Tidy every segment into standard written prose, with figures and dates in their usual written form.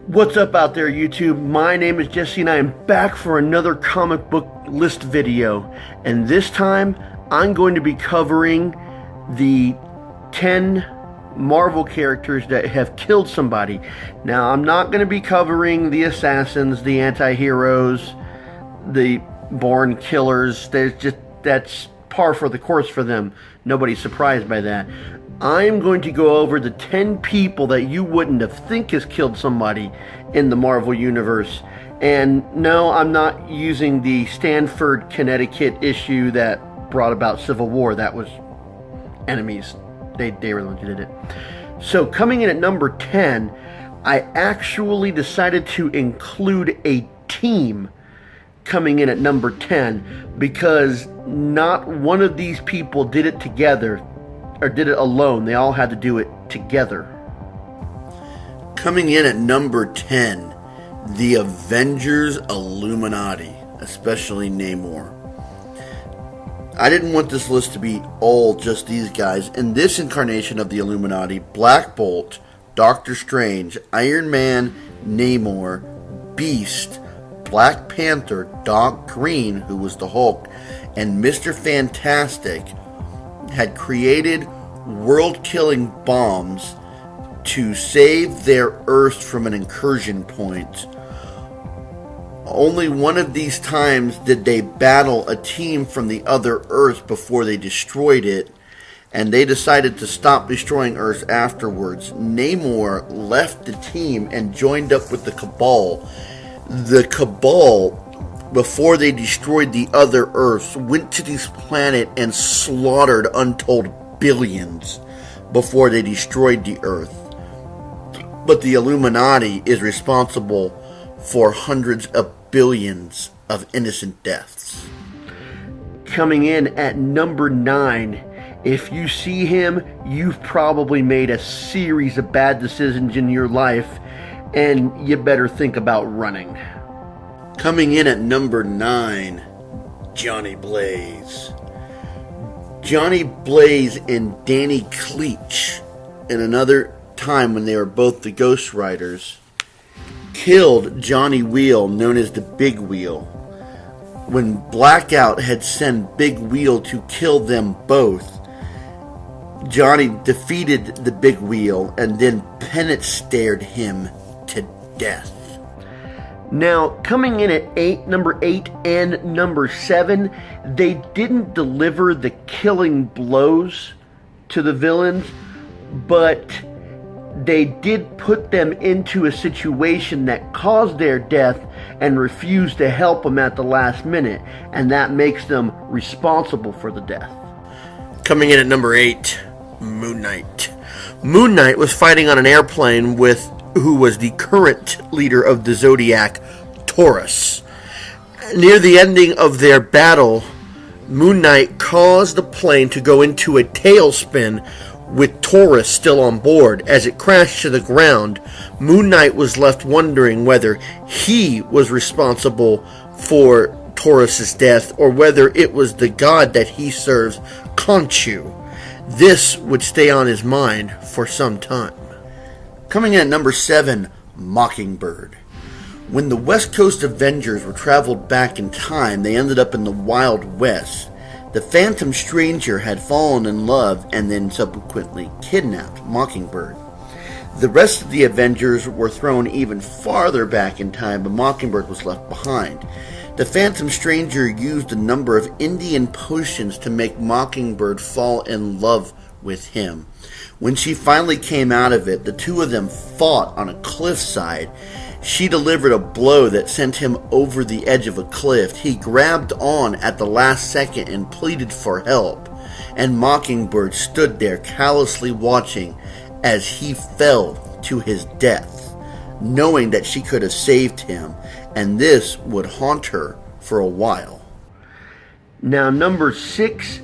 What's up out there, YouTube? My name is Jesse and I am back for another comic book list video. And this time, I'm going to be covering the 10 Marvel characters that have killed somebody. Now, I'm not going to be covering the assassins, the anti-heroes, the born killers. That's par for the course for them. Nobody's surprised by that. I'm going to go over the 10 people that you wouldn't have think has killed somebody in the Marvel Universe. And no, I'm not using the Stanford, Connecticut issue that brought about Civil War. That was enemies. They were the ones who did it. So coming in at number 10, I actually decided to include a team coming in at number 10 because not one of these people did it together or did it alone. They all had to do it together. Coming in at number 10, the Avengers Illuminati, especially Namor. I didn't want this list to be all just these guys. In this incarnation of the Illuminati, Black Bolt, Doctor Strange, Iron Man, Namor, Beast, Black Panther, Doc Green, who was the Hulk, and Mr. Fantastic had created world-killing bombs to save their Earth from an incursion point. Only one of these times did they battle a team from the other Earth before they destroyed it, and they decided to stop destroying Earth afterwards. Namor left the team and joined up with the Cabal. The Cabal, before they destroyed the other Earths, went to this planet and slaughtered untold billions before they destroyed the Earth. But the Illuminati is responsible for hundreds of billions of innocent deaths. Coming in at number 9, if you see him, you've probably made a series of bad decisions in your life, and you better think about running. Coming in at number 9, Johnny Blaze. Johnny Blaze and Danny Cleach, in another time when they were both the Ghost Riders, killed Johnny Wheel, known as the Big Wheel. When Blackout had sent Big Wheel to kill them both, Johnny defeated the Big Wheel and then Penance-stared him to death. Now, coming in at number 8 and number 7, they didn't deliver the killing blows to the villains, but they did put them into a situation that caused their death and refused to help them at the last minute, and that makes them responsible for the death. Coming in at number 8, Moon Knight. Moon Knight was fighting on an airplane with who was the current leader of the Zodiac, Taurus. Near the ending of their battle, Moon Knight caused the plane to go into a tailspin with Taurus still on board. As it crashed to the ground, Moon Knight was left wondering whether he was responsible for Taurus's death or whether it was the god that he serves, Khonshu. This would stay on his mind for some time. Coming in at number 7, Mockingbird. When the West Coast Avengers were traveled back in time, they ended up in the Wild West. The Phantom Stranger had fallen in love and then subsequently kidnapped Mockingbird. The rest of the Avengers were thrown even farther back in time, but Mockingbird was left behind. The Phantom Stranger used a number of Indian potions to make Mockingbird fall in love with him. When she finally came out of it, the two of them fought on a cliffside. She delivered a blow that sent him over the edge of a cliff. He grabbed on at the last second and pleaded for help, and Mockingbird stood there callously watching as he fell to his death, knowing that she could have saved him, and this would haunt her for a while. Now, number 6,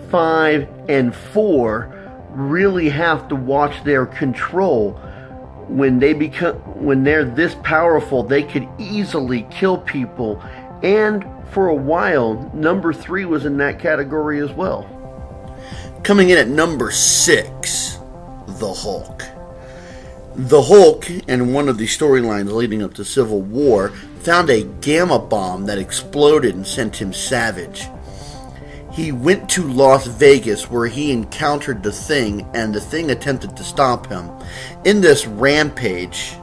5, and 4 really have to watch their control. When they're this powerful, they could easily kill people, and for a while, number 3 was in that category as well. Coming in at number 6, the Hulk. The Hulk, in one of the storylines leading up to Civil War, found a gamma bomb that exploded and sent him savage. He went to Las Vegas where he encountered the Thing, and the Thing attempted to stop him. In this rampage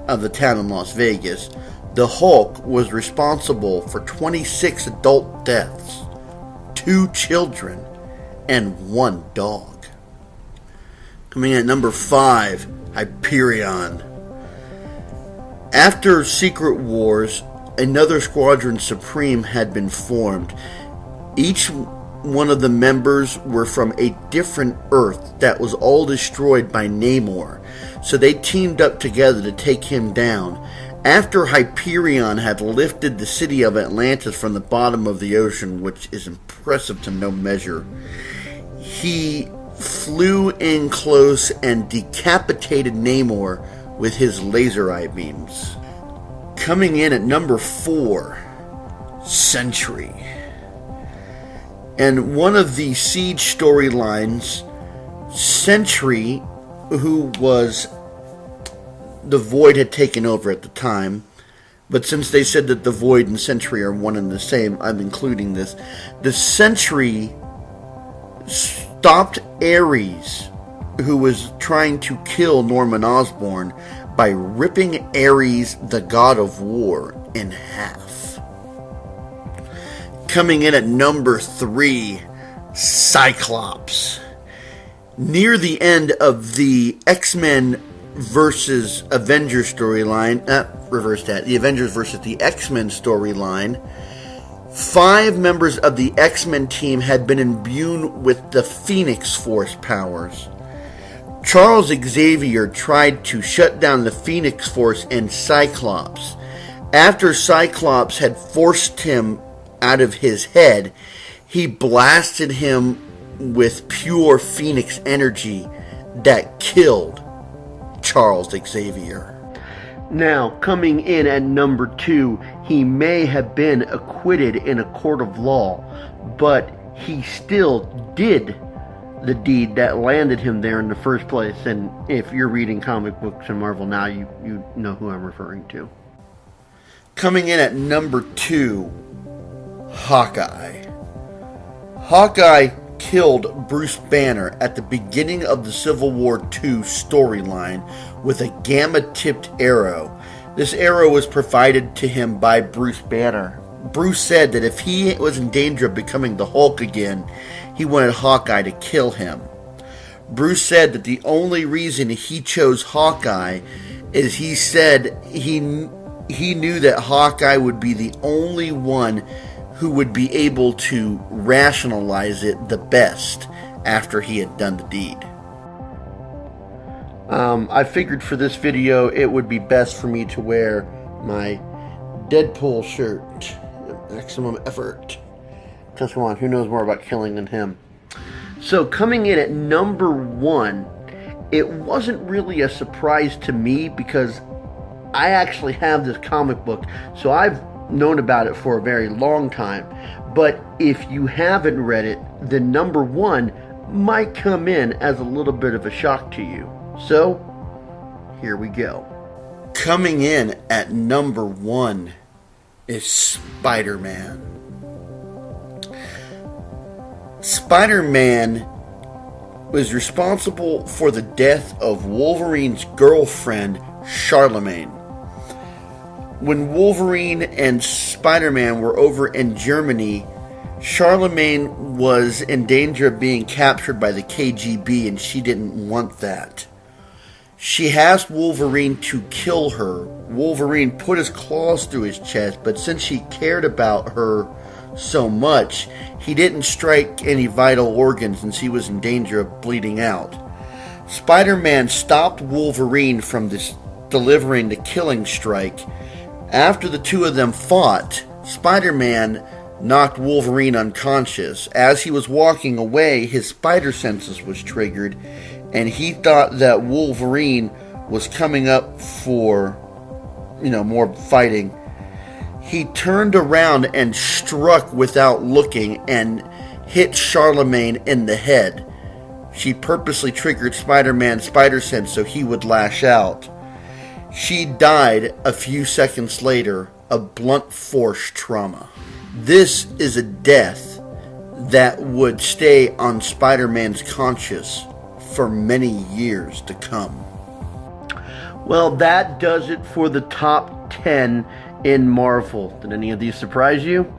of the town in Las Vegas, the Hulk was responsible for 26 adult deaths, 2 children, and 1 dog. Coming in at number 5, Hyperion. After Secret Wars, another Squadron Supreme had been formed. Each one of the members were from a different Earth that was all destroyed by Namor, so they teamed up together to take him down. After Hyperion had lifted the city of Atlantis from the bottom of the ocean, which is impressive to no measure, he flew in close and decapitated Namor with his laser eye beams. Coming in at number 4, Sentry. And one of the Siege storylines, Sentry, who was the Void had taken over at the time, but since they said that the Void and Sentry are one and the same, I'm including this. The Sentry stopped Ares, who was trying to kill Norman Osborn, by ripping Ares, the god of war, in half. Coming in at number 3, Cyclops. Near the end of the X-Men versus Avengers storyline, the Avengers versus the X-Men storyline, 5 members of the X-Men team had been imbued with the Phoenix Force powers. Charles Xavier tried to shut down the Phoenix Force and Cyclops. After Cyclops had forced him out of his head, he blasted him with pure Phoenix energy that killed Charles Xavier. Now, coming in at number 2, he may have been acquitted in a court of law, but he still did the deed that landed him there in the first place. And if you're reading comic books and Marvel now, you know who I'm referring to. Coming in at number 2, Hawkeye. Hawkeye killed Bruce Banner at the beginning of the Civil War II storyline with a gamma-tipped arrow. This arrow was provided to him by Bruce Banner. Bruce said that if he was in danger of becoming the Hulk again, he wanted Hawkeye to kill him. Bruce said that the only reason he chose Hawkeye is he said he knew that Hawkeye would be the only one who would be able to rationalize it the best after he had done the deed. I figured for this video it would be best for me to wear my Deadpool shirt. Maximum effort. Because come on, who knows more about killing than him? So coming in at number 1, it wasn't really a surprise to me because I actually have this comic book, so I've known about it for a very long time. But if you haven't read it, then number 1 might come in as a little bit of a shock to you. So, here we go. Coming in at number 1 is Spider-Man. Spider-Man was responsible for the death of Wolverine's girlfriend, Charlemagne. When Wolverine and Spider-Man were over in Germany, Charlemagne was in danger of being captured by the KGB, and she didn't want that. She asked Wolverine to kill her. Wolverine put his claws through his chest, but since he cared about her so much, he didn't strike any vital organs and she was in danger of bleeding out. Spider-Man stopped Wolverine from delivering the killing strike. After the two of them fought, Spider-Man knocked Wolverine unconscious. As he was walking away, his spider senses was triggered, and he thought that Wolverine was coming up for, more fighting. He turned around and struck without looking and hit Charlemagne in the head. She purposely triggered Spider-Man's spider sense so he would lash out. She died a few seconds later of blunt force trauma. This is a death that would stay on Spider-Man's conscious for many years to come. Well, that does it for the top 10 in Marvel. Did any of these surprise you?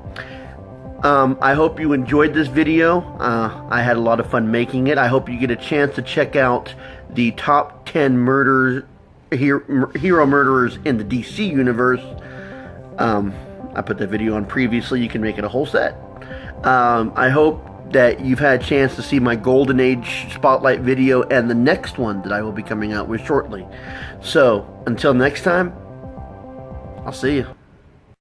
I hope you enjoyed this video. I had a lot of fun making it. I hope you get a chance to check out the top 10 hero murderers in the DC universe. I put that video on previously. You can make it a whole set. I hope that you've had a chance to see my Golden Age Spotlight video and the next one that I will be coming out with shortly. So, until next time, I'll see you.